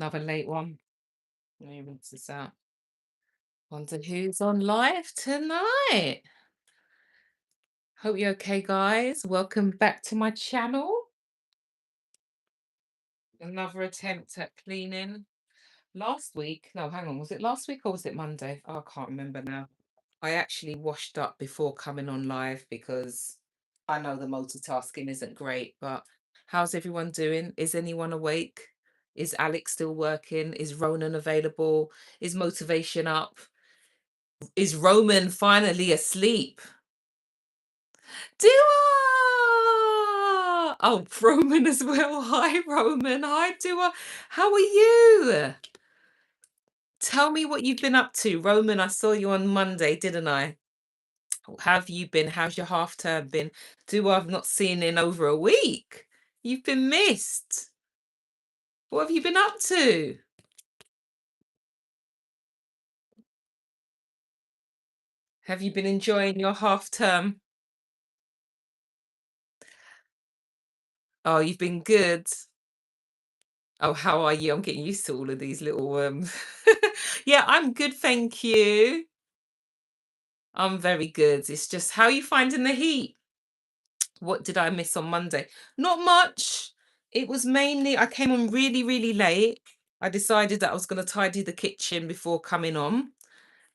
Another late one. Let me rinse this out. Wonder who's on live tonight. Hope you're okay, guys. Welcome back to my channel. Another attempt at cleaning. Last week, no, hang on, was it last week or was it Monday? Oh, I can't remember now. I actually washed up before coming on live because I know the multitasking isn't great, but how's everyone doing? Is anyone awake? Is Alex still working? Is Ronan available? Is motivation up? Is Roman finally asleep? Dua! Oh, Roman as well. Hi, Roman. Hi, Dua. How are you? Tell me what you've been up to. Roman, I saw you on Monday, didn't I? How have you been? How's your half term been? Dua, I've not seen in over a week. You've been missed. What have you been up to? Have you been enjoying your half term? Oh, you've been good. Oh, how are you? I'm getting used to all of these little Yeah, I'm good, thank you. I'm very good. It's just how are you finding the heat? What did I miss on Monday? Not much. It was mainly I came on really, really late. I decided that I was going to tidy the kitchen before coming on.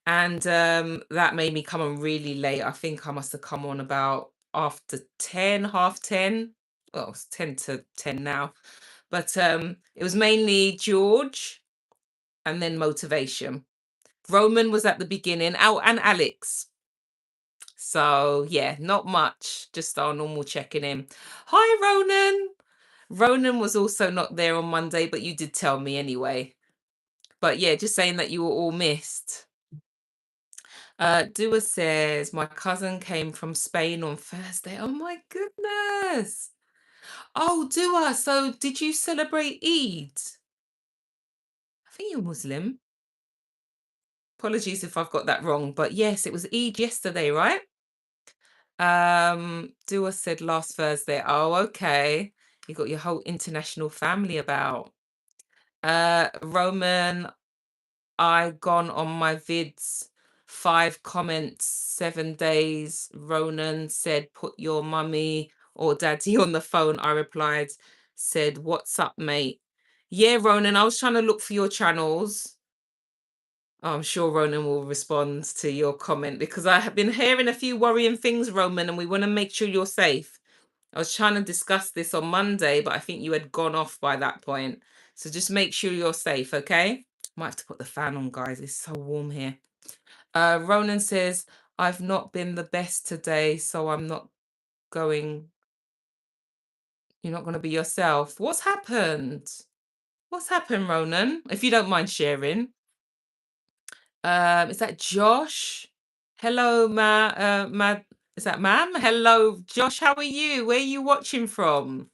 And that made me come on really late. I think I must have come on about after 10, half 10. Well, it's 10 to 10 now. But it was mainly George and then motivation. Roman was at the beginning. Oh, and Alex. So yeah, not much. Just our normal checking in. Hi, Ronan. Ronan was also not there on Monday, but you did tell me anyway. But yeah, just saying that you were all missed. Dua says, my cousin came from Spain on Thursday. Oh my goodness. Oh, Dua, so did you celebrate Eid? I think you're Muslim. Apologies if I've got that wrong, but yes, it was Eid yesterday, right? Dua said last Thursday. Oh, okay. You got your whole international family about. Roman, I gone on my vids, 5 comments, 7 days. Ronan said, put your mummy or daddy on the phone. I replied, said, what's up, mate? Yeah, Ronan, I was trying to look for your channels. I'm sure Ronan will respond to your comment because I have been hearing a few worrying things, Roman, and we want to make sure you're safe. I was trying to discuss this on Monday, but I think you had gone off by that point. So just make sure you're safe, okay? Might have to put the fan on, guys. It's so warm here. Ronan says, I've not been the best today, so I'm not going. You're not going to be yourself. What's happened? What's happened, Ronan? If you don't mind sharing. Is that Josh? Hello, is that ma'am? Hello, Josh. How are you? Where are you watching from?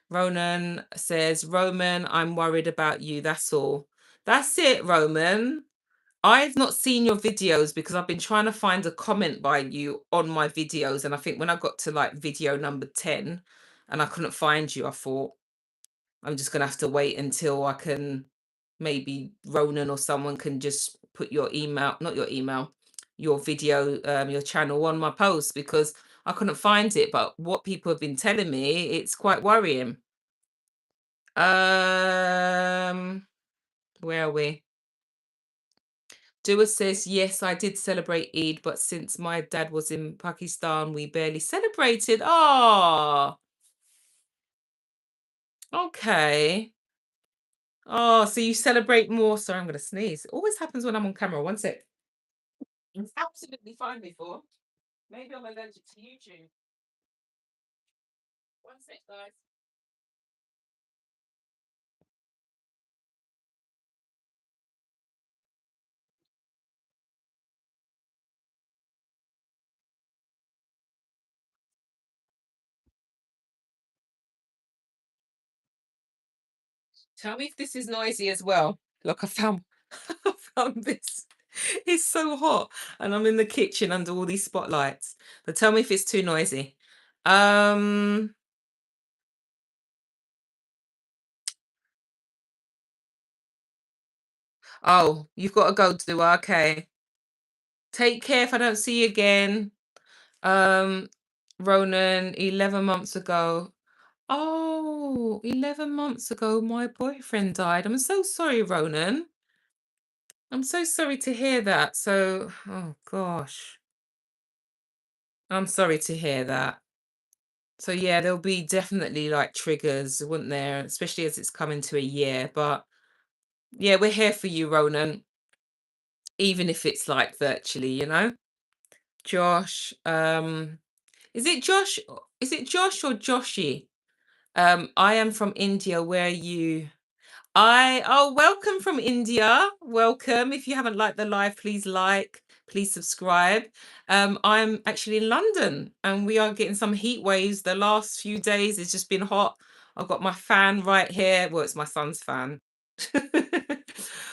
Ronan says, Roman, I'm worried about you. That's all. That's it, Roman. I've not seen your videos because I've been trying to find a comment by you on my videos. And I think when I got to like video number 10 and I couldn't find you, I thought I'm just going to have to wait until I can maybe Ronan or someone can just put your email, not your email, your video, your channel on my post because I couldn't find it. But what people have been telling me, it's quite worrying. Where are we? Dua says, yes, I did celebrate Eid, but since my dad was in Pakistan, we barely celebrated. Oh, okay. Oh, so you celebrate more. Sorry, I'm going to sneeze. It always happens when I'm on camera. One sec. It's absolutely fine before. Maybe I'm allergic to YouTube. One sec, guys. Tell me if this is noisy as well. Look, I found, I found this. It's so hot, and I'm in the kitchen under all these spotlights. But tell me if it's too noisy. Um, Oh, you've got to go to. Okay. Take care if I don't see you again. Um, Ronan, 11 months ago. Oh, 11 months ago, my boyfriend died. I'm so sorry, Ronan. I'm so sorry to hear that. So, oh gosh, I'm sorry to hear that. So yeah, there'll be definitely like triggers, wouldn't there? Especially as it's coming to a year. But yeah, we're here for you, Ronan, even if it's like virtually, you know? Josh, is it Josh? Is it Josh or Joshi? I am from India. Where are you? Welcome from India. Welcome. If you haven't liked the live, please like, please subscribe. I'm actually in London and we are getting some heat waves. The last few days it's just been hot. I've got my fan right here. Well, it's my son's fan.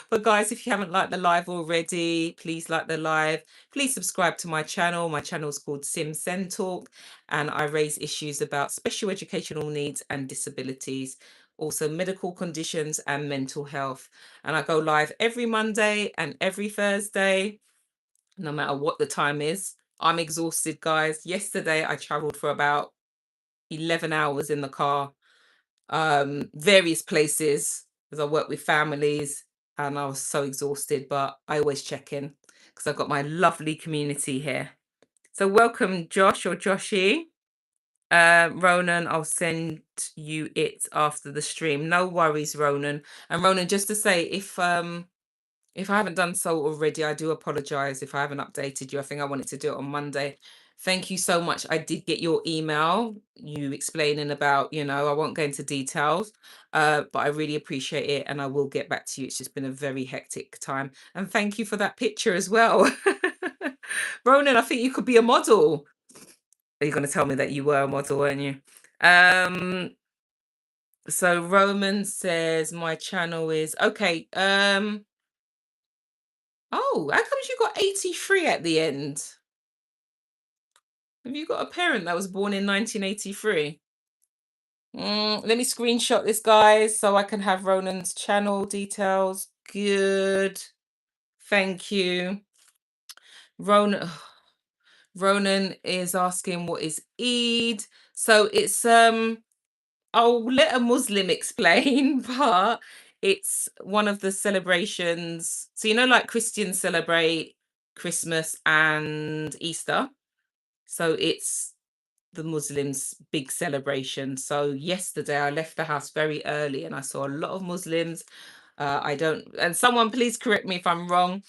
But guys, if you haven't liked the live already, please like the live. Please subscribe to my channel. My channel is called SimSENDTalk, and I raise issues about special educational needs and disabilities, also medical conditions and mental health. And I go live every Monday and every Thursday, no matter what the time is. I'm exhausted, guys. Yesterday, I traveled for about 11 hours in the car, various places, as I work with families, and I was so exhausted, but I always check in because I've got my lovely community here. So welcome, Josh or Joshy. Ronan, I'll send you it after the stream. No worries, Ronan. And Ronan, just to say, if I haven't done so already, I do apologize if I haven't updated you. I think I wanted to do it on Monday. Thank you so much. I did get your email, you explaining about, I won't go into details, but I really appreciate it and I will get back to you. It's just been a very hectic time. And thank you for that picture as well. Ronan, I think you could be a model. You're going to tell me that you were a model, weren't you? So Roman says my channel is okay. Oh, how come you got 83 at the end? Have you got a parent that was born in 1983? Let me screenshot this, guys, so I can have Ronan's channel details. Good. Thank you. Ronan, Ronan is asking what is Eid. So it's I'll let a Muslim explain, but it's one of the celebrations. So like Christians celebrate Christmas and Easter. So it's the Muslims' big celebration. So yesterday I left the house very early and I saw a lot of Muslims. I don't, and someone please correct me if I'm wrong.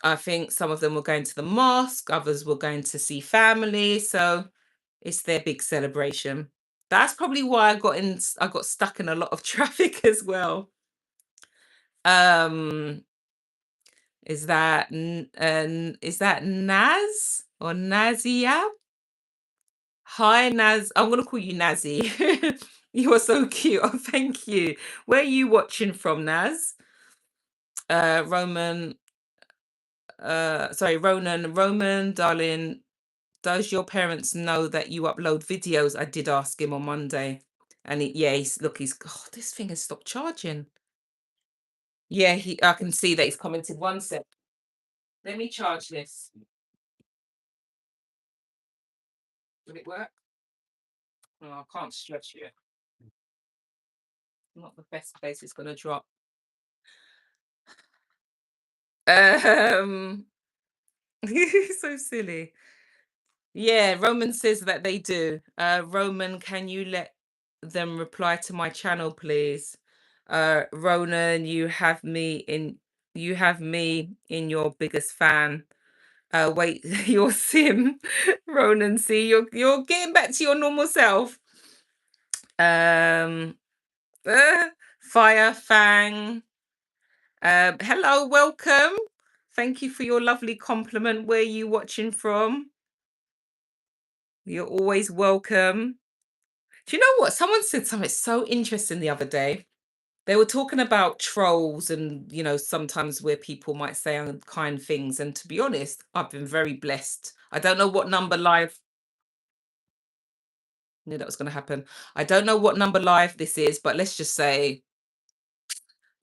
I think some of them were going to the mosque, others were going to see family. So it's their big celebration. That's probably why I got stuck in a lot of traffic as well. Um, is that Naz or Nazia? Hi, Naz. I'm gonna call you Nazi. You are so cute. Oh, thank you. Where are you watching from, Naz? Roman. Sorry, Roman, darling. Does your parents know that you upload videos? I did ask him on Monday, and he's. Oh, this thing has stopped charging. Yeah, I can see that he's commented. One sec. Let me charge this. Will it work? No, I can't stretch it. Not the best place it's gonna drop. Um, so silly. Yeah, Roman says that they do. Roman, can you let them reply to my channel, please? Ronan, you have me in your biggest fan. Wait, your sim, Ronan. See, you're getting back to your normal self. Um, uh, Fire Fang. Hello, welcome. Thank you for your lovely compliment. Where are you watching from? You're always welcome. Do you know what? Someone said something so interesting the other day. They were talking about trolls and, sometimes where people might say unkind things. And to be honest, I've been very blessed. I don't know what number live. Knew that was going to happen. I don't know what number live this is, but let's just say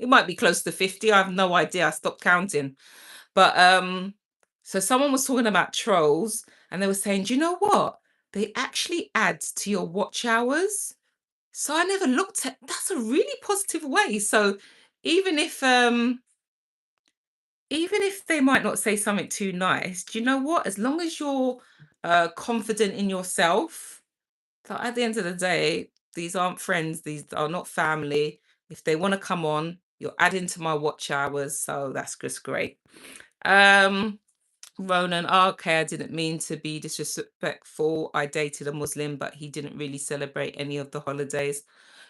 It might be close to 50. I have no idea. I stopped counting. But so someone was talking about trolls and they were saying, do you know what? They actually add to your watch hours. So I never looked at that's a really positive way. So even if um even if they might not say something too nice, do you know what? As long as you're confident in yourself, so at the end of the day, these aren't friends, these are not family. If they want to come on, you're adding to my watch hours, so that's just great. Um, Ronan, "Oh, okay, I didn't mean to be disrespectful. I dated a Muslim, but he didn't really celebrate any of the holidays."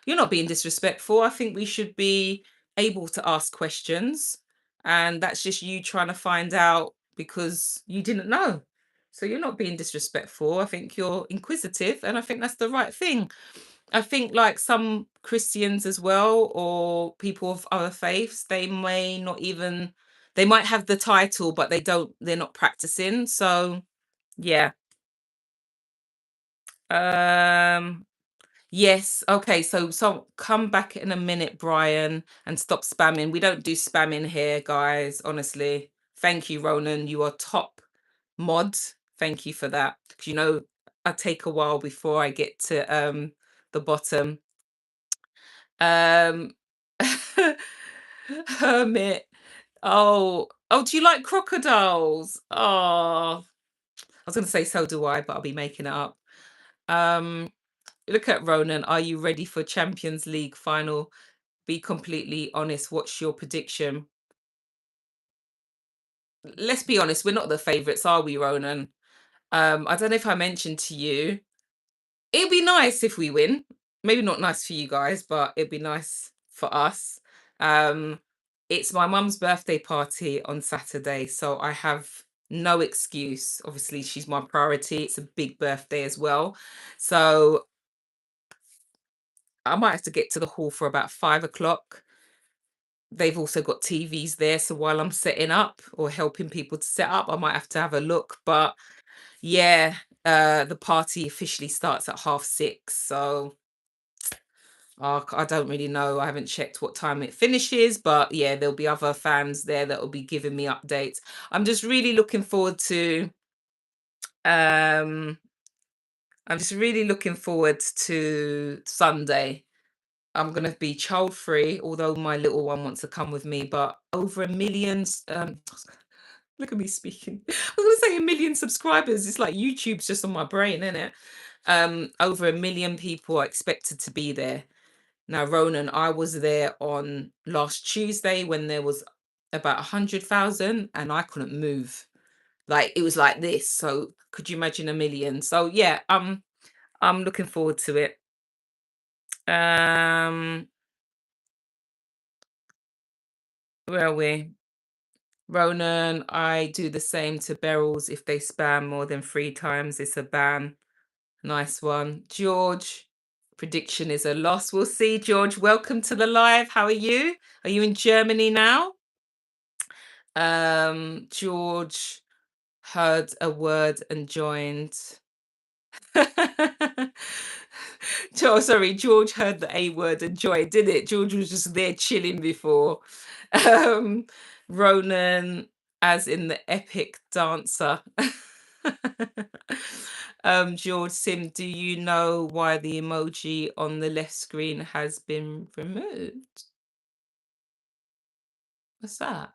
You're not being disrespectful. I think we should be able to ask questions, and that's just you trying to find out because you didn't know. So you're not being disrespectful. I think you're inquisitive, and I think that's the right thing. I think like some Christians as well, or people of other faiths, they may not even they might have the title, but they're not practicing. So yeah. Um yes. Okay, so come back in a minute, Brian, and stop spamming. We don't do spamming here, guys, honestly. Thank you, Ronan. You are top mod. Thank you for that. 'Cause I take a while before I get to the bottom. Um, Hermit. Oh, do you like crocodiles? Oh, I was going to say so do I, but I'll be making it up. Um, Look at Ronan. Are you ready for Champions League final? Be completely honest. What's your prediction? Let's be honest. We're not the favourites, are we, Ronan? I don't know if I mentioned to you. It'd be nice if we win. Maybe not nice for you guys, but it'd be nice for us. Um, it's my mum's birthday party on Saturday, so I have no excuse. Obviously, she's my priority. It's a big birthday as well. So I might have to get to the hall for about 5 o'clock. They've also got TVs there, so while I'm setting up or helping people to set up, I might have to have a look. But yeah, the party officially starts at 6:30. So I don't really know. I haven't checked what time it finishes, but yeah, there'll be other fans there that will be giving me updates. I'm just really looking forward to um I'm just really looking forward to Sunday. I'm gonna be child free, although my little one wants to come with me, but over a million look at me speaking. I was gonna say a million subscribers. It's like YouTube's just on my brain, isn't it? Over a million people are expected to be there. Now, Ronan, I was there on last Tuesday when there was about 100,000 and I couldn't move. Like it was like this. So could you imagine a million? So yeah, I'm looking forward to it. Um, where are we? Ronan, I do the same to Beryl's. If they spam more than 3 times, it's a ban. Nice one. George, prediction is a loss. We'll see, George. Welcome to the live. How are you? Are you in Germany now? George heard a word and joined. Sorry, George heard the A word and joined, did it? George was just there chilling before. Um, Ronan, as in the epic dancer. George Sim, do you know why the emoji on the left screen has been removed? What's that?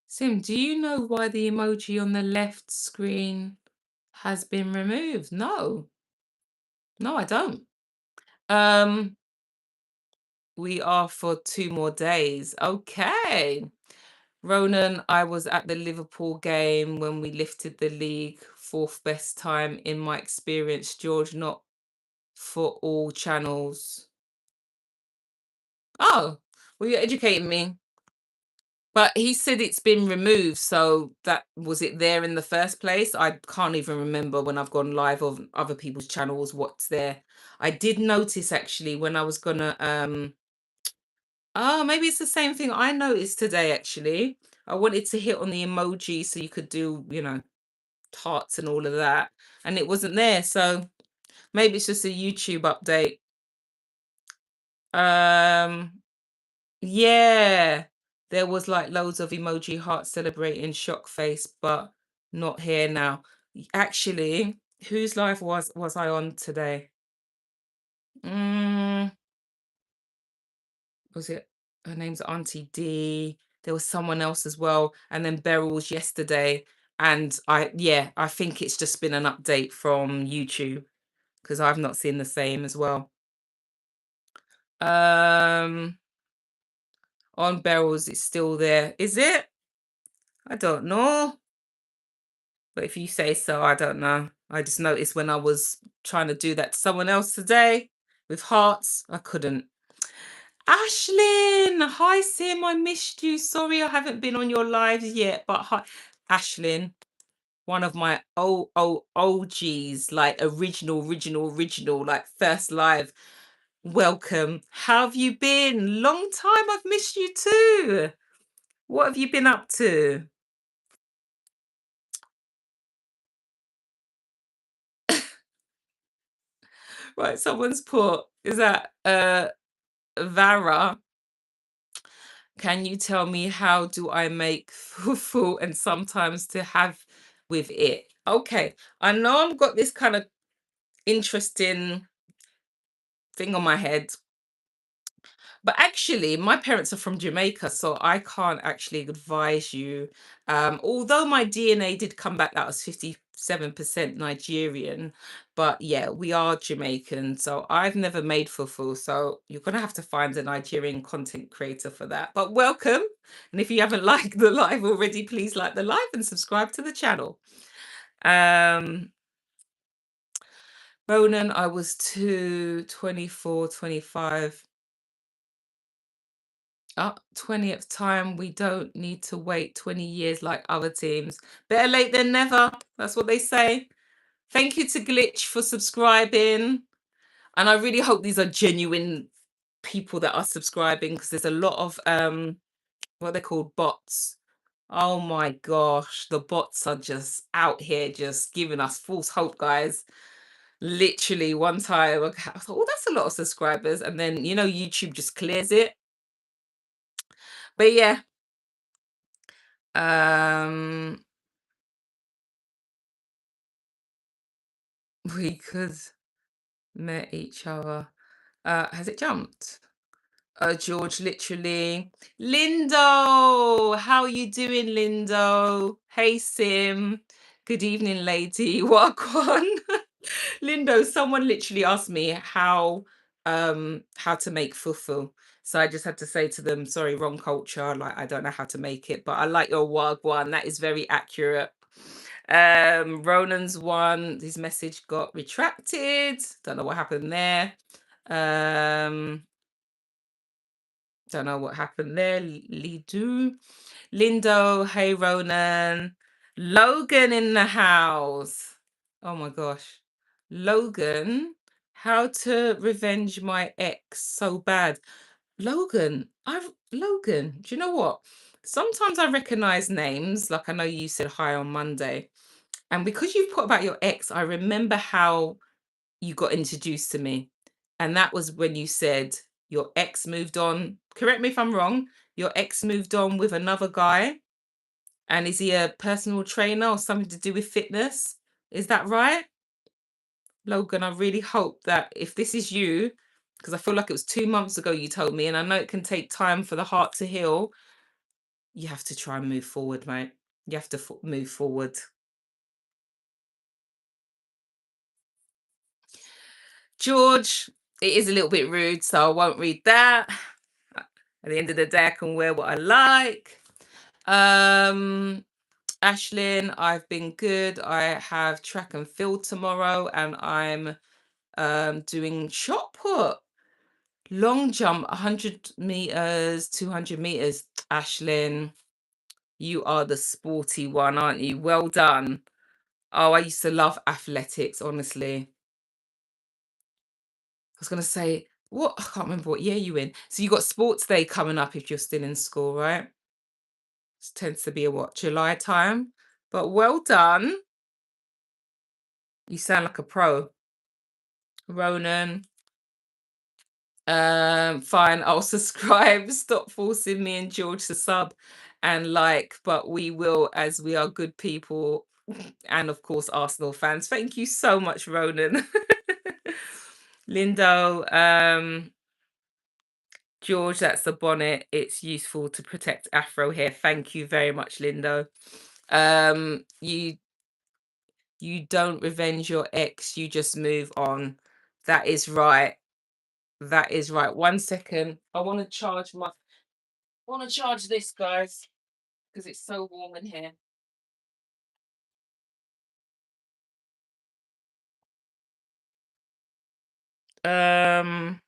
Sim, do you know why the emoji on the left screen has been removed? No. No, I don't. Um, we are for 2 more days. Okay. Ronan, I was at the Liverpool game when we lifted the league, 4th best time in my experience. George, not for all channels. Oh, well, you're educating me. But he said it's been removed, so that was it there in the first place? I can't even remember when I've gone live on other people's channels what's there. I did notice actually when I was gonna oh, maybe it's the same thing I noticed today actually. I wanted to hit on the emoji so you could do, hearts and all of that, and it wasn't there. So maybe it's just a YouTube update. Um, yeah, there was like loads of emoji hearts celebrating shock face, but not here now. Actually, whose live was I on today? Mm, was it her name's Auntie D? There was someone else as well, and then Beryl's yesterday. And I think it's just been an update from YouTube because I've not seen the same as well. Um, on Beryl's, it's still there. Is it? I don't know. But if you say so, I don't know. I just noticed when I was trying to do that to someone else today with hearts, I couldn't. Ashlyn, hi Sim, I missed you. Sorry I haven't been on your lives yet, but hi, Ashlyn, one of my OGs, like original, like first live. Welcome. How have you been? Long time. I've missed you too. What have you been up to? Right, someone's put, is that Vara? Can you tell me how do I make fufu and sometimes to have with it? Okay, I know I've got this kind of interesting thing on my head. But actually, my parents are from Jamaica, so I can't actually advise you. Although my DNA did come back that I was 57% Nigerian, but yeah, we are Jamaican. So I've never made fufu. So you're gonna have to find a Nigerian content creator for that. But welcome. And if you haven't liked the live already, please like the live and subscribe to the channel. Um, Ronan, I was 24, 25. 20th time, we don't need to wait 20 years like other teams. Better late than never. That's what they say. Thank you to Glitch for subscribing. And I really hope these are genuine people that are subscribing because there's a lot of what they're called bots. Oh my gosh, the bots are just out here just giving us false hope, guys. Literally one time I thought, oh, that's a lot of subscribers. And then YouTube just clears it. But yeah, um we could met each other. Has it jumped? George, literally. Lindo, how you doing, Lindo? Hey, Sim. Good evening, lady. Welcome. Lindo, someone literally asked me how to make fufu. So I just had to say to them, sorry, wrong culture. Like I don't know how to make it, but I like your wagwan. That is very accurate. Ronan's one, his message got retracted. Don't know what happened there. Don't know what happened there. Lidu. Lindo, hey Ronan. Logan in the house. Oh my gosh. Logan, how to revenge my ex so bad. Logan, do you know what? Sometimes I recognize names, like I know you said hi on Monday. And because you've put about your ex, I remember how you got introduced to me. And that was when you said your ex moved on. Correct me if I'm wrong. Your ex moved on with another guy. And is he a personal trainer or something to do with fitness? Is that right? Logan, I really hope that if this is you, because I feel like it was 2 months ago you told me, and I know it can take time for the heart to heal, you have to try and move forward, mate. You have to move forward. George, it is a little bit rude, so I won't read that. At the end of the day, I can wear what I like. Um, Ashlyn, I've been good. I have track and field tomorrow, and I'm doing shot put, long jump, 100 meters, 200 meters. Ashlyn, you are the sporty one, aren't you? Well done. Oh, I used to love athletics, honestly. I was going to say, what? I can't remember what year you in. So you got sports day coming up if you're still in school, right? It tends to be a what, July time? But well done. You sound like a pro. Ronan, Fine, I'll subscribe. Stop forcing me and George to sub and like, but we will as we are good people and of course Arsenal fans. Thank you so much, Ronan. Lindo, George, that's the bonnet. It's useful to protect afro hair. Thank you very much, Lindo. You don't revenge your ex, you just move on. That is right. That is right. 1 second. I want to charge this, guys, because it's so warm in here. Um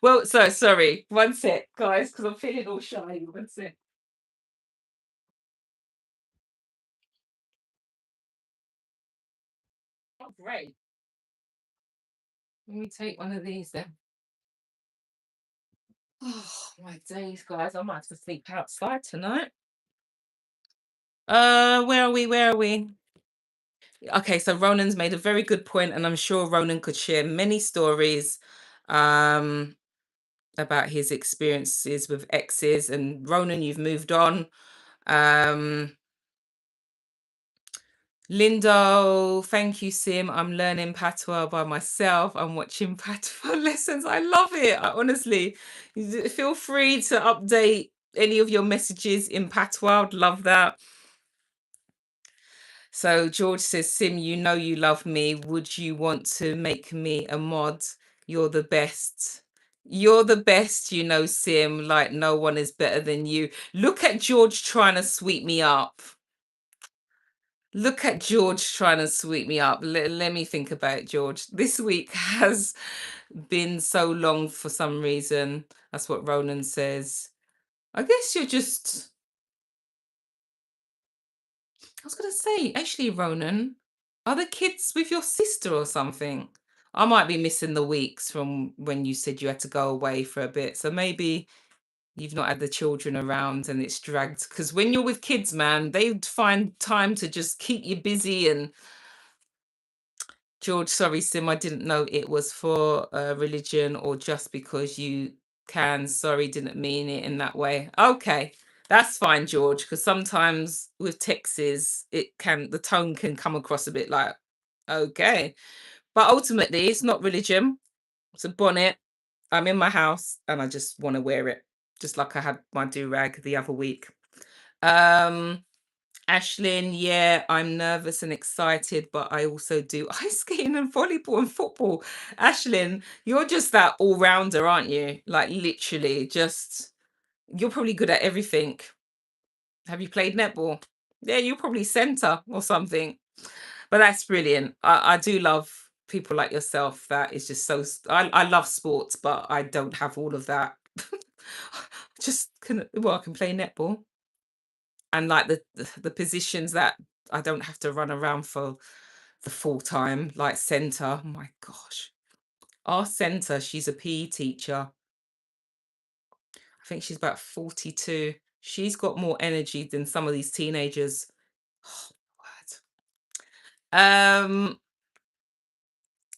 well, so sorry. 1 sec, guys, because I'm feeling all shy. 1 sec. Oh, great. Let me take one of these then. Oh my days, guys. I might have to sleep outside tonight. Where are we? Where are we? Okay, so Ronan's made a very good point, and I'm sure Ronan could share many stories um about his experiences with exes. And Ronan, you've moved on. Um Lindo, thank you, Sim. I'm learning patois by myself. I'm watching patois lessons. I love it. I honestly, feel free to update any of your messages in patois. I'd love that. So George says, Sim, you know you love me. Would you want to make me a mod? You're the best. You're the best, Sim. Like no one is better than you. Look at George trying to sweep me up. Look at George trying to sweep me up. Let me think about it, George. This week has been so long for some reason. That's what Ronan says. I guess you're just, I was going to say, actually, Ronan, are the kids with your sister or something? I might be missing the weeks from when you said you had to go away for a bit. So maybe you've not had the children around and it's dragged. Because when you're with kids, man, they find time to just keep you busy. And George, sorry, Sim, I didn't know it was for religion or just because you can. Sorry, didn't mean it in that way. Okay, that's fine, George, because sometimes with texts, the tone can come across a bit like, okay. But ultimately, it's not religion. It's a bonnet. I'm in my house and I just want to wear it, just like I had my do-rag the other week. Ashlyn, yeah, I'm nervous and excited, but I also do ice skating and volleyball and football. Ashlyn, you're just that all-rounder, aren't you? Like literally, just you're probably good at everything. Have you played netball? Yeah, you're probably centre or something. But that's brilliant. I do love people like yourself that is just so I love sports, but I don't have all of that. Just can well, I can play netball and like the positions that I don't have to run around for the full time, like center. Oh my gosh. Our center, she's a PE teacher. I think she's about 42. She's got more energy than some of these teenagers. Oh, word.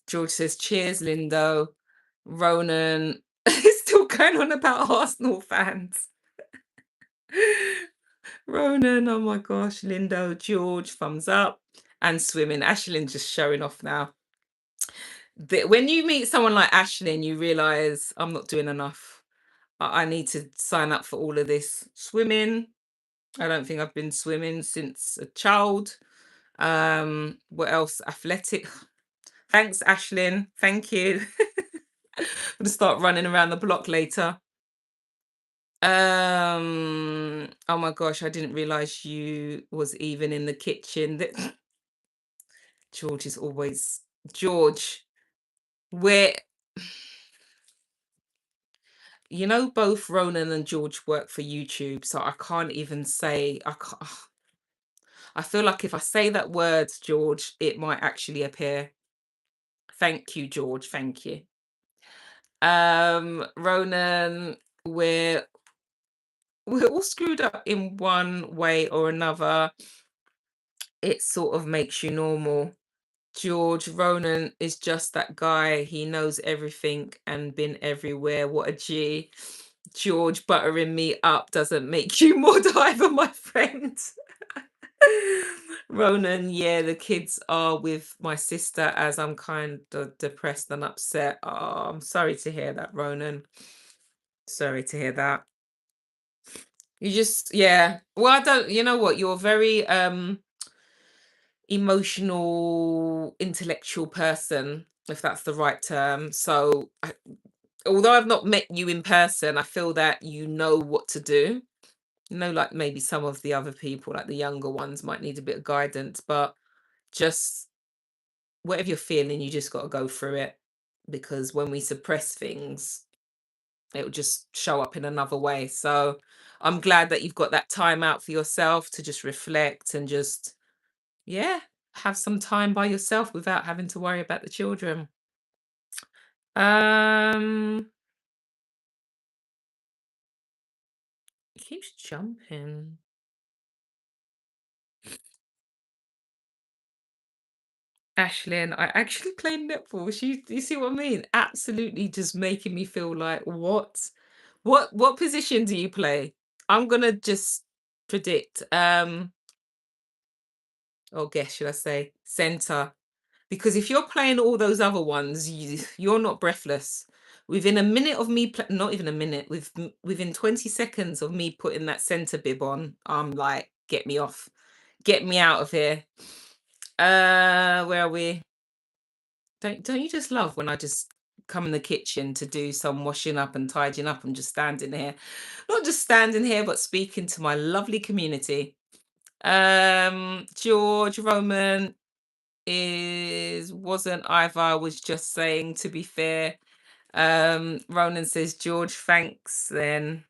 George says, cheers, Lindo. Ronan is still going on about Arsenal fans. Ronan, oh my gosh, Lindo, George, thumbs up. And swimming. Ashlyn just showing off now. When you meet someone like Ashlyn, you realize I'm not doing enough. I need to sign up for all of this. Swimming. I don't think I've been swimming since a child. What else? Athletic. Thanks, Ashlyn. Thank you. I'm gonna start running around the block later. Oh my gosh, I didn't realize you was even in the kitchen. George is always George. Where both Ronan and George work for YouTube, so I can't even say I can't. I feel like if I say that word, George, it might actually appear. Thank you, George. Thank you. Ronan, we're all screwed up in one way or another. it sort of makes you normal. George Ronan is just that guy. He knows everything and been everywhere. What a G. George buttering me up doesn't make you more diver, my friend. Ronan, yeah, the kids are with my sister as I'm kind of depressed and upset. Oh, I'm sorry to hear that, Ronan. Sorry to hear that. You just, yeah. Well, I don't, you know what? You're very emotional, intellectual person, if that's the right term. So, although I've not met you in person, I feel that you know what to do. You know, like maybe some of the other people, like the younger ones, might need a bit of guidance, but just whatever you're feeling, you just got to go through it, because when we suppress things, it will just show up in another way. So I'm glad that you've got that time out for yourself to just reflect and just, yeah, have some time by yourself without having to worry about the children. Um, it keeps jumping. Ashlyn, I actually played netball. You see what I mean? Absolutely just making me feel like, what? What position do you play? I'm gonna just predict, or guess, should I say, center. Because if you're playing all those other ones, you're not breathless. Within a minute of me, not even a minute, within 20 seconds of me putting that center bib on, I'm like, get me off, get me out of here. Where are we? Don't you just love when I just come in the kitchen to do some washing up and tidying up and just standing here, not just standing here, but speaking to my lovely community. George Roman is wasn't either. I was just saying, to be fair. Ronan says, George, thanks. Then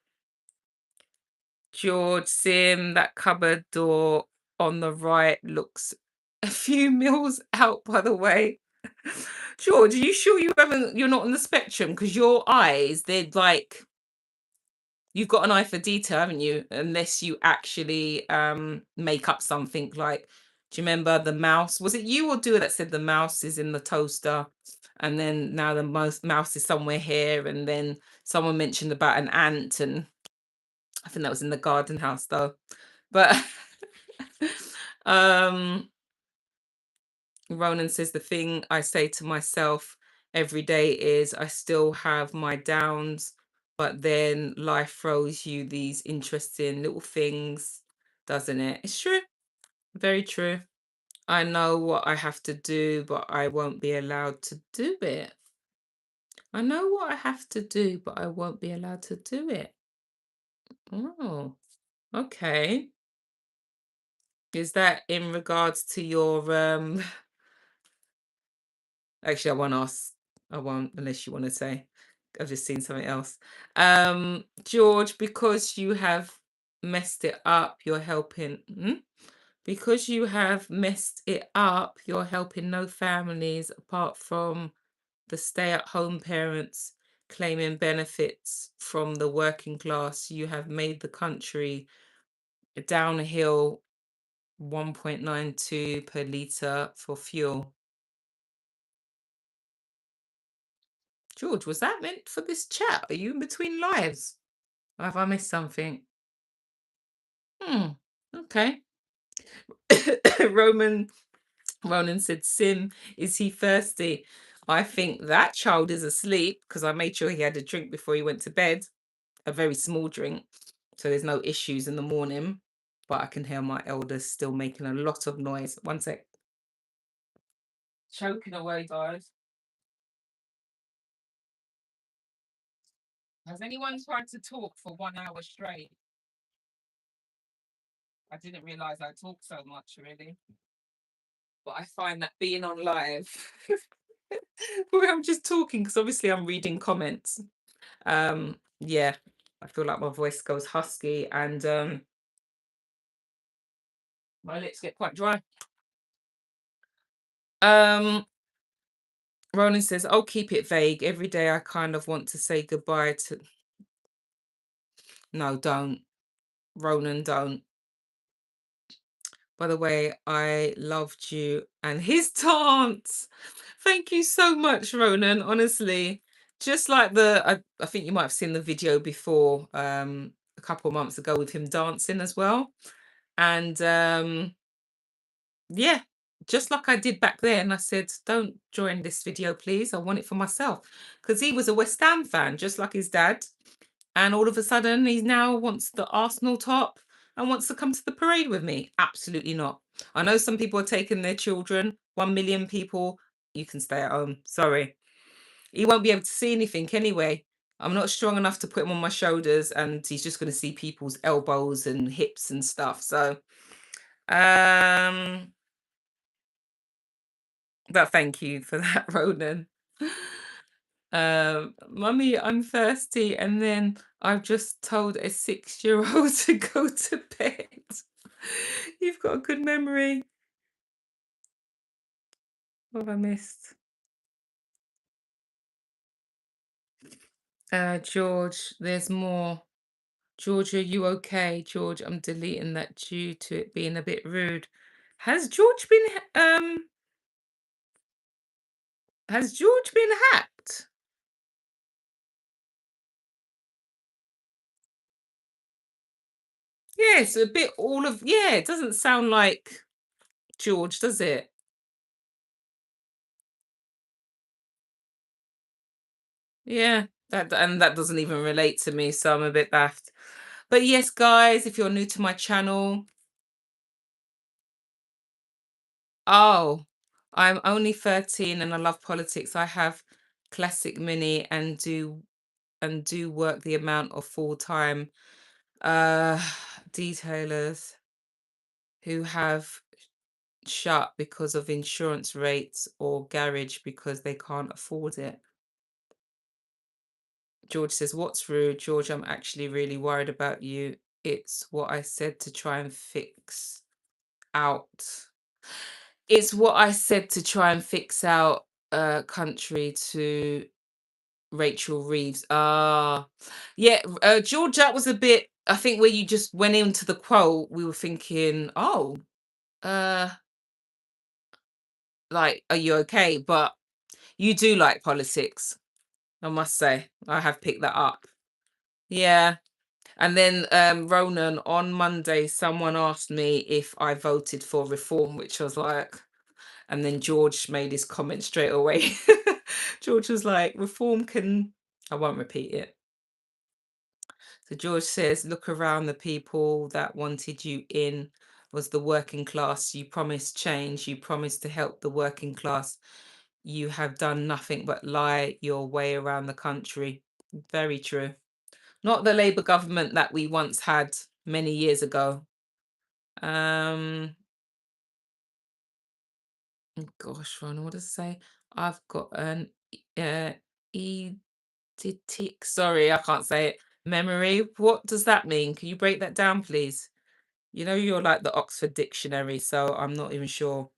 George Sim, that cupboard door on the right looks a few mills out, by the way. George, are you sure you're not on the spectrum? Because your eyes, they're like, you've got an eye for detail, haven't you? Unless you actually make up something like, do you remember the mouse? Was it you or Dua that said the mouse is in the toaster? And then now the mouse is somewhere here. And then someone mentioned about an ant, and I think that was in the garden house though. But um Ronan says, the thing I say to myself every day is I still have my downs, but then life throws you these interesting little things, doesn't it? It's true. Very true. I know what I have to do, but I won't be allowed to do it. I know what I have to do, but I won't be allowed to do it. Oh, okay. Is that in regards to your actually, I won't ask. I won't, unless you want to say. I've just seen something else. George, because you have messed it up, you're helping. Because you have messed it up, you're helping no families apart from the stay-at-home parents claiming benefits from the working class. You have made the country downhill 1.92 per litre for fuel. George, was that meant for this chat? Are you in between lives? Or have I missed something? Hmm. Okay. Roman Ronan said, Sim, is he thirsty? I think that child is asleep because I made sure he had a drink before he went to bed, a very small drink. So there's no issues in the morning. But I can hear my elders still making a lot of noise. One sec. Choking away, guys. Has anyone tried to talk for 1 hour straight? I didn't realize I talk so much, really. But I find that being on live, where I'm just talking, because obviously I'm reading comments. Yeah, I feel like my voice goes husky, and my lips get quite dry. Um, Ronan says, I'll keep it vague. Every day I kind of want to say goodbye to. No, don't. Ronan, don't. By the way, I loved you and his dance. Thank you so much, Ronan. Honestly, just like I think you might have seen the video before, a couple of months ago with him dancing as well. And yeah, just like I did back then, I said, don't join this video, please. I want it for myself. Because he was a West Ham fan, just like his dad. And all of a sudden, he now wants the Arsenal top and wants to come to the parade with me. Absolutely not. I know some people are taking their children, 1 million people. You can stay at home. Sorry. He won't be able to see anything anyway. I'm not strong enough to put him on my shoulders, and he's just going to see people's elbows and hips and stuff. So, um, but thank you for that, Ronan. Mummy, I'm thirsty, and then I've just told a 6-year-old to go to bed. You've got a good memory. What have I missed? George, there's more. George, are you okay? George, I'm deleting that due to it being a bit rude. Has George been has George been hacked? Yeah, it's a bit all of yeah, it doesn't sound like George, does it? Yeah, that doesn't even relate to me, so I'm a bit baffed. But yes, guys, if you're new to my channel, oh, I'm only 13 and I love politics. I have classic mini and do work the amount of full-time uh detailers who have shut because of insurance rates or garage because they can't afford it. George says, "What's rude? George, I'm actually really worried about you. It's what I said to try and fix out. It's what I said to try and fix out country to Rachel Reeves. Ah, yeah, George, that was a bit, I think where you just went into the quote, we were thinking, oh, uh, like, are you okay? But you do like politics, I must say. I have picked that up. Yeah. And then Ronan, on Monday, someone asked me if I voted for reform, which I was like, and then George made his comment straight away. George was like, reform can, I won't repeat it. So George says, look around, the people that wanted you in was the working class. You promised change. You promised to help the working class. You have done nothing but lie your way around the country. Very true. Not the Labour government that we once had many years ago. Um, oh gosh, Ron, what does it say? I've got an eidetic, sorry, I can't say it. Memory. What does that mean? Can you break that down, please? You know, you're like the Oxford Dictionary, so I'm not even sure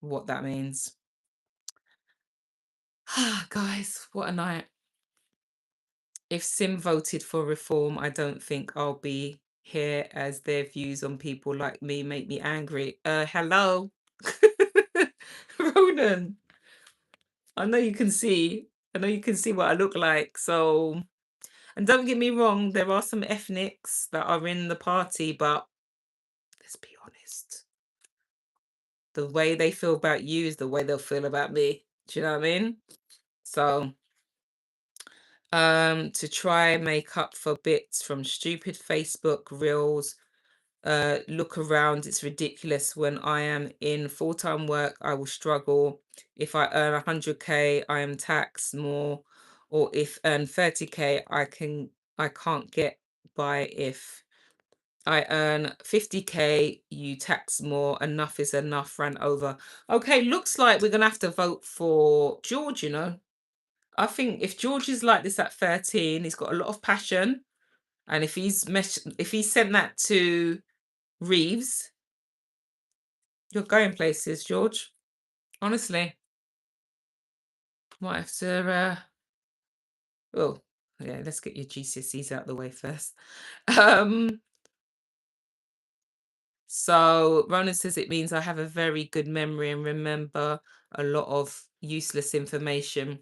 what that means. Guys, what a night. If Sim voted for reform, I don't think I'll be here as their views on people like me make me angry. Hello? Ronan, I know you can see. I know you can see what I look like. So, and don't get me wrong, there are some ethnics that are in the party, but let's be honest. The way they feel about you is the way they'll feel about me. Do you know what I mean? So, to try and make up for bits from stupid Facebook reels, look around, it's ridiculous. When I am in full-time work, I will struggle. If I earn 100k, I am taxed more, or if earn 30k, I can't get by. If I earn 50k, you tax more. Enough is enough, ran over. Okay, looks like we're gonna have to vote for George, you know. I think if George is like this at 13, he's got a lot of passion. And if he sent that to Reeves, you're going places, George. Honestly, might have to. Oh, yeah. Let's get your GCSEs out the way first. Um, So Ronan says it means I have a very good memory and remember a lot of useless information.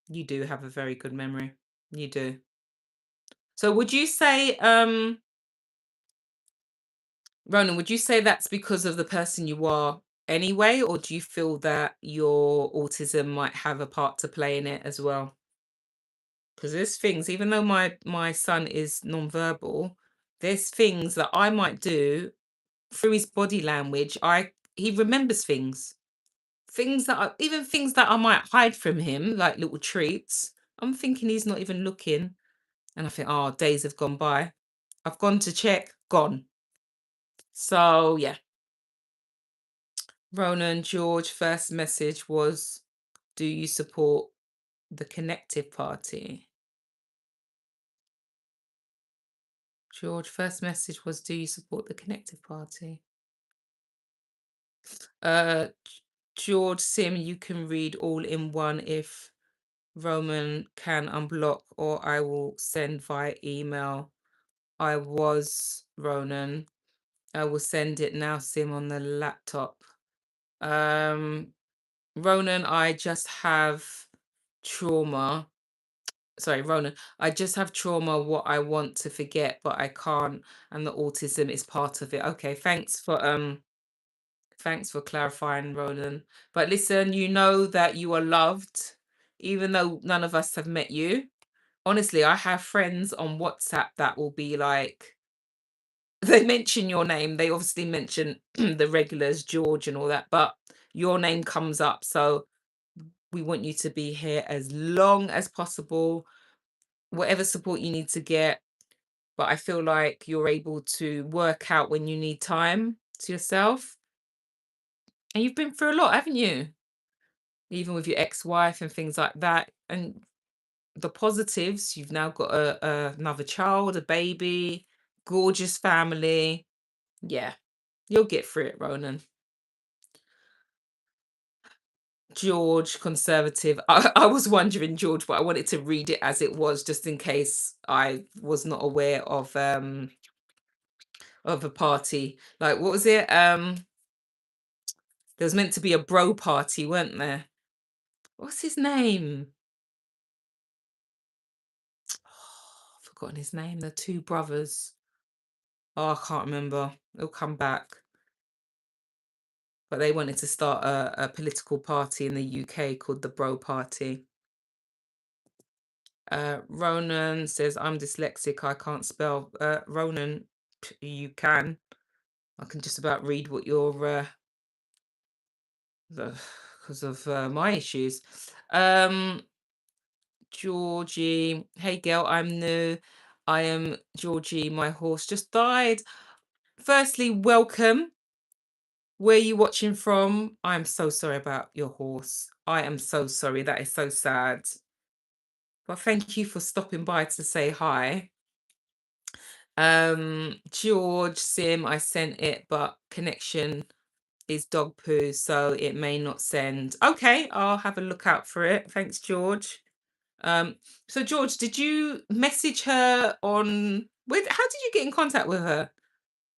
You do have a very good memory. You do. So would you say, Ronan, would you say that's because of the person you are anyway, or do you feel that your autism might have a part to play in it as well? Because there's things, even though my son is nonverbal, there's things that I might do through his body language. He remembers things. Things that even things that I might hide from him, like little treats. I'm thinking he's not even looking. And I think, oh, days have gone by. I've gone to check, gone. So yeah. Ronan George first message was, do you support the Connective Party? George first message was, do you support the Connective Party? George Sim, you can read all in one if Roman can unblock, or I will send via email. I was Ronan. I will send it now, Sim, on the laptop. Um, Ronan, I just have trauma. Sorry, Ronan, I just have trauma what I want to forget, but I can't, and the autism is part of it. Okay, thanks for clarifying, Ronan. But listen, you know that you are loved, even though none of us have met you. Honestly, I have friends on WhatsApp that will be like, they mention your name. They obviously mention the regulars, George and all that, but your name comes up. So we want you to be here as long as possible, whatever support you need to get. But I feel like you're able to work out when you need time to yourself. And you've been through a lot, haven't you? Even with your ex-wife and things like that. And the positives, you've now got another child, a baby, gorgeous family. Yeah, you'll get through it, Ronan. George, conservative. I was wondering, George, but I wanted to read it as it was, just in case I was not aware of a party. Like, what was it? There was meant to be a bro party, weren't there? What's his name? Oh, I've forgotten his name. The two brothers. Oh, I can't remember. It'll come back. But they wanted to start a political party in the UK called the Bro Party. Ronan says, I'm dyslexic, I can't spell. Ronan, you can. I can just about read what you're, because of my issues. Georgie, hey girl, I'm new. I am Georgie, my horse just died. Firstly, welcome. Where are you watching from? I'm so sorry about your horse. I am so sorry. That is so sad. But thank you for stopping by to say hi. George, Sim, I sent it, but connection is dog poo, so it may not send. Okay, I'll have a look out for it. Thanks, George. Um, so George, did you message her on how did you get in contact with her?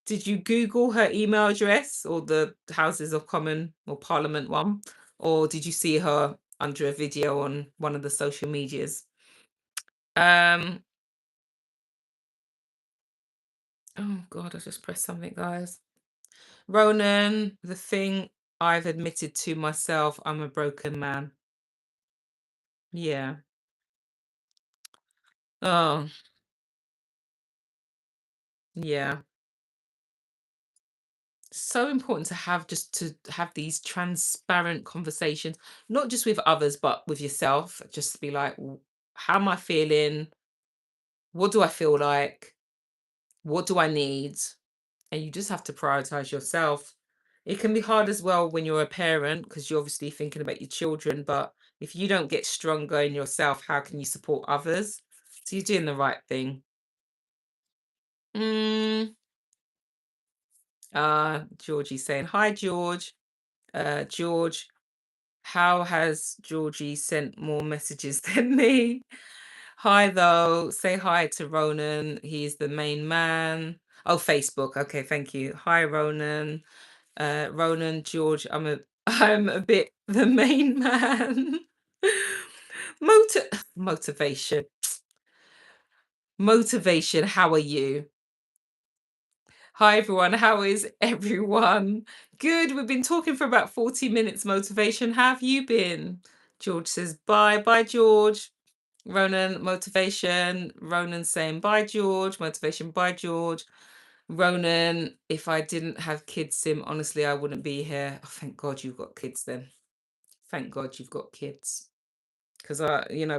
Did you Google her email address or the Houses of Common or Parliament one? Or did you see her under a video on one of the social medias? Um, oh God, I just pressed something, guys. Ronan, the thing I've admitted to myself, I'm a broken man. Yeah. Oh, yeah. So important to have just to have these transparent conversations, not just with others, but with yourself. Just to be like, how am I feeling? What do I feel like? What do I need? And you just have to prioritize yourself. It can be hard as well when you're a parent because you're obviously thinking about your children. But if you don't get stronger in yourself, how can you support others? So you're doing the right thing. Mm, Georgie saying, hi, George. George, how has Georgie sent more messages than me? Hi, though. Say hi to Ronan. He's the main man. Oh, Facebook. Okay, thank you. Hi, Ronan. Ronan, George, I'm a bit the main man. Motiv motivation. Motivation, how are you? Hi everyone, how is everyone? Good, we've been talking for about 40 minutes. Motivation, how have you been? George says bye. Bye, George. Ronan, motivation. Ronan saying bye, George. Motivation, bye, George. Ronan, if I didn't have kids, Sim, honestly, I wouldn't be here. Oh, thank God you've got kids then. Thank God you've got kids. Because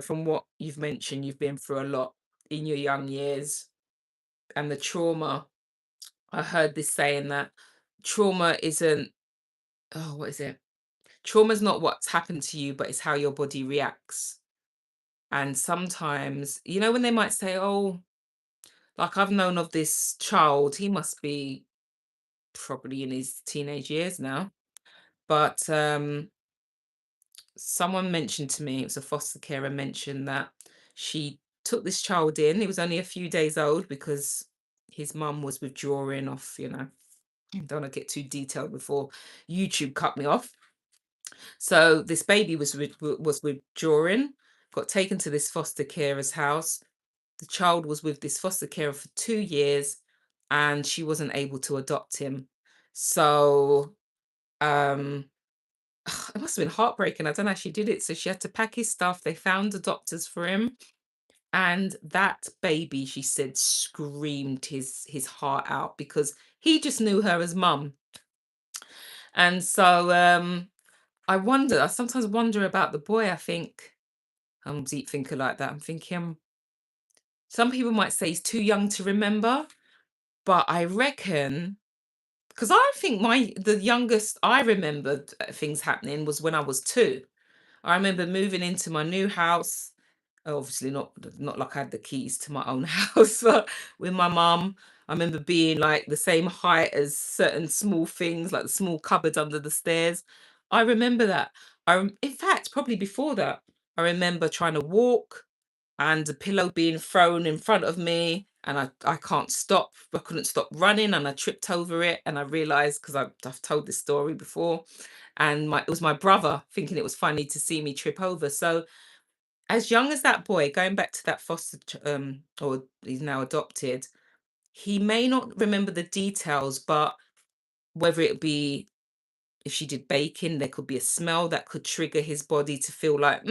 from what you've mentioned, you've been through a lot in your young years and the trauma. I heard this saying that trauma isn't, oh, what is it? Trauma's not what's happened to you, but it's how your body reacts. And sometimes, when they might say, oh, like I've known of this child, he must be probably in his teenage years now. But someone mentioned to me, it was a foster carer, mentioned that she took this child in. He was only a few days old because his mum was withdrawing off, I don't want to get too detailed before YouTube cut me off. So this baby was withdrawing, got taken to this foster carer's house. The child was with this foster carer for 2 years and she wasn't able to adopt him. So um it must have been heartbreaking. I don't know how she did it. So she had to pack his stuff. They found the doctors for him. And that baby, she said, screamed his heart out because he just knew her as mum. And so I sometimes wonder about the boy. I think I'm a deep thinker like that. I'm thinking some people might say he's too young to remember, but I reckon because I think the youngest I remembered things happening was when I was 2. I remember moving into my new house. Obviously, not like I had the keys to my own house, but with my mum. I remember being like the same height as certain small things, like the small cupboard under the stairs. I remember that. In fact, probably before that, I remember trying to walk and a pillow being thrown in front of me, and I can't stop. I couldn't stop running, and I tripped over it, and I realized because I've told this story before, and it was my brother thinking it was funny to see me trip over. So as young as that boy, going back to that or he's now adopted, he may not remember the details, but whether it be if she did baking, there could be a smell that could trigger his body to feel like,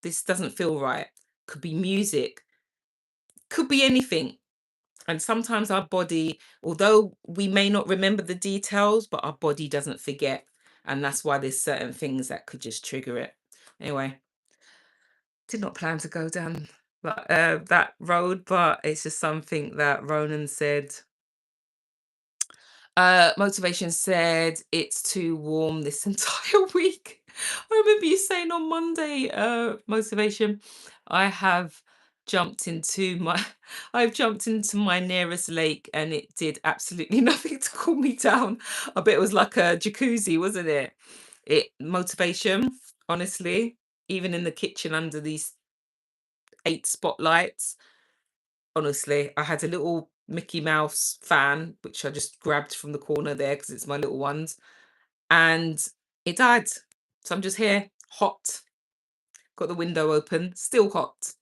this doesn't feel right. Could be music, could be anything. And sometimes our body, although we may not remember the details, but our body doesn't forget. And that's why there's certain things that could just trigger it. Anyway, did not plan to go down that road, but it's just something that Ronan said. Motivation said it's too warm this entire week. I remember you saying on Monday, motivation, I have jumped into my I've jumped into my nearest lake and it did absolutely nothing to cool me down. I bet it was like a jacuzzi, wasn't it? Motivation, honestly, even in the kitchen under these 8 spotlights. Honestly, I had a little Mickey Mouse fan, which I just grabbed from the corner there because it's my little ones, and it died. So I'm just here, hot. Got the window open, still hot.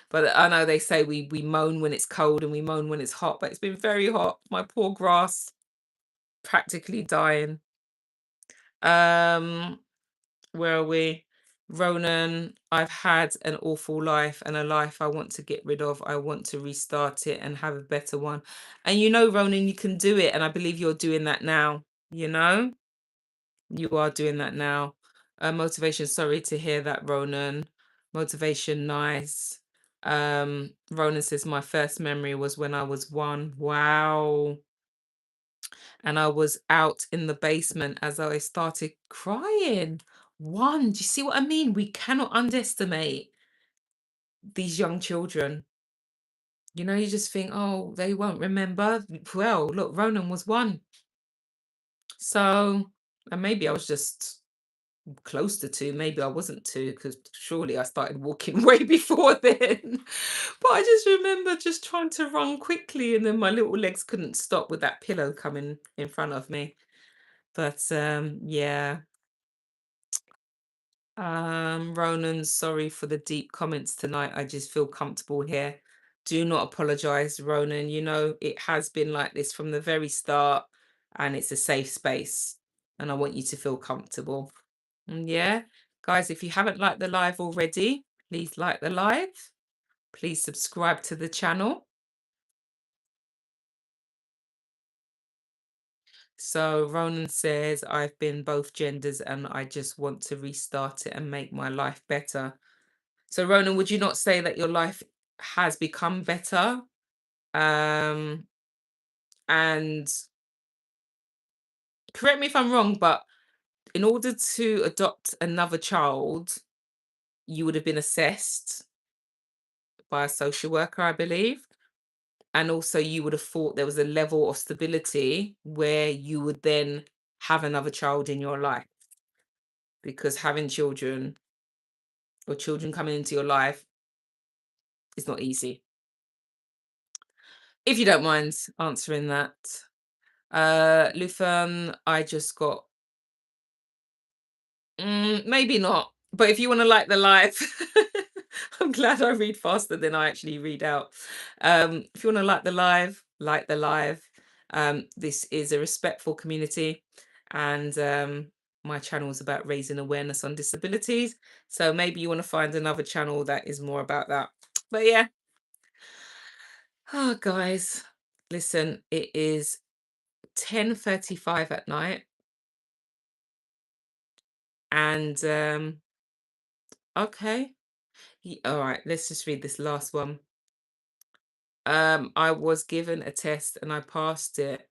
But I know they say we moan when it's cold and we moan when it's hot, but it's been very hot. My poor grass practically dying. Um, where are we? Ronan, I've had an awful life and a life I want to get rid of. I want to restart it and have a better one. And Ronan, you can do it. And I believe you're doing that now. You know, you are doing that now. Motivation, sorry to hear that, Ronan. Motivation, nice. Ronan says, my first memory was when I was 1. Wow. And I was out in the basement as I started crying. 1, do you see what I mean? We cannot underestimate these young children. You just think, oh, they won't remember. Well, look, Ronan was 1. So, and maybe I was just close to 2, maybe I wasn't 2 because surely I started walking way before then. But I just remember just trying to run quickly and then my little legs couldn't stop with that pillow coming in front of me. But, yeah. Ronan, sorry for the deep comments tonight. I just feel comfortable here. Do not apologize, Ronan. You know, it has been like this from the very start, and it's a safe space. And I want you to feel comfortable. Yeah. Guys, if you haven't liked the live already, please like the live. Please subscribe to the channel. So Ronan says, I've been both genders and I just want to restart it and make my life better. So Ronan, would you not say that your life has become better? Um, and correct me if I'm wrong, but in order to adopt another child, you would have been assessed by a social worker, I believe. And also you would have thought there was a level of stability where you would then have another child in your life. Because having children or children coming into your life is not easy. If you don't mind answering that. Lufan, I just got maybe not. But if you want to like the live, I'm glad I read faster than I actually read out. If you want to like the live, like the live. This is a respectful community, and my channel is about raising awareness on disabilities. So maybe you want to find another channel that is more about that. But yeah, oh guys, listen, it is 10:35 at night, and okay. All right, let's just read this last one. I was given a test and I passed it.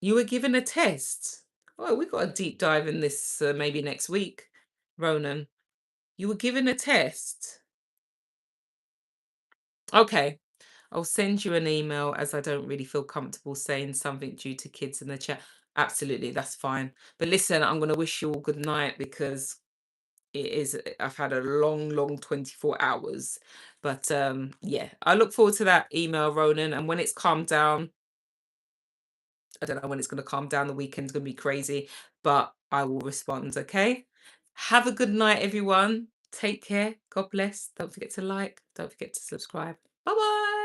You were given a test? Oh, we got a deep dive in this maybe next week, Ronan. You were given a test. Okay, I'll send you an email as I don't really feel comfortable saying something due to kids in the chat. Absolutely, that's fine. But listen, I'm going to wish you all good night because I've had a long 24 hours. But yeah, I look forward to that email, Ronan, and when it's calmed down, I don't know when it's going to calm down. The weekend's going to be crazy, but I will respond. Okay, have a good night, everyone. Take care. God bless. Don't forget to like, don't forget to subscribe. Bye bye.